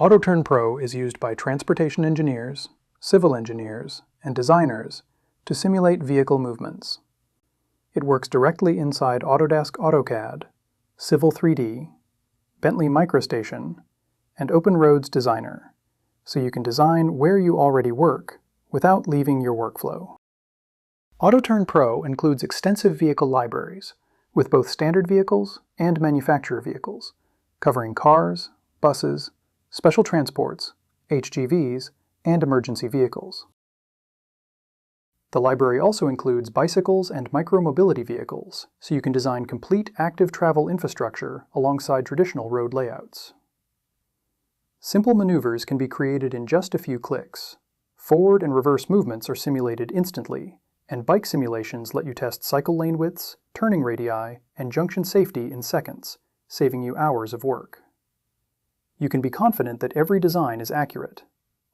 AutoTURN Pro is used by transportation engineers, civil engineers, and designers to simulate vehicle movements. It works directly inside Autodesk AutoCAD, Civil 3D, Bentley Microstation, and OpenRoads Designer, so you can design where you already work without leaving your workflow. AutoTURN Pro includes extensive vehicle libraries, with both standard vehicles and manufacturer vehicles, covering cars, buses, special transports, HGVs, and emergency vehicles. The library also includes bicycles and micromobility vehicles, so you can design complete active travel infrastructure alongside traditional road layouts. Simple maneuvers can be created in just a few clicks. Forward and reverse movements are simulated instantly, and bike simulations let you test cycle lane widths, turning radii, and junction safety in seconds, saving you hours of work. You can be confident that every design is accurate.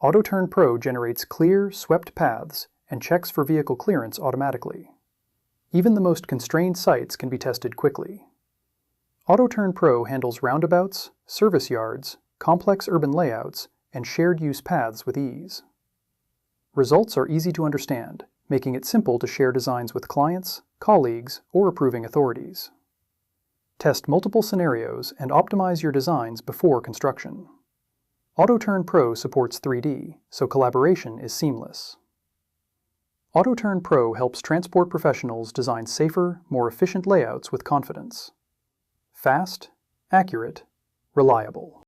AutoTURN Pro generates clear, swept paths and checks for vehicle clearance automatically. Even the most constrained sites can be tested quickly. AutoTURN Pro handles roundabouts, service yards, complex urban layouts, and shared-use paths with ease. Results are easy to understand, making it simple to share designs with clients, colleagues, or approving authorities. Test multiple scenarios and optimize your designs before construction. AutoTURN Pro supports 3D, so collaboration is seamless. AutoTURN Pro helps transport professionals design safer, more efficient layouts with confidence. Fast, accurate, reliable.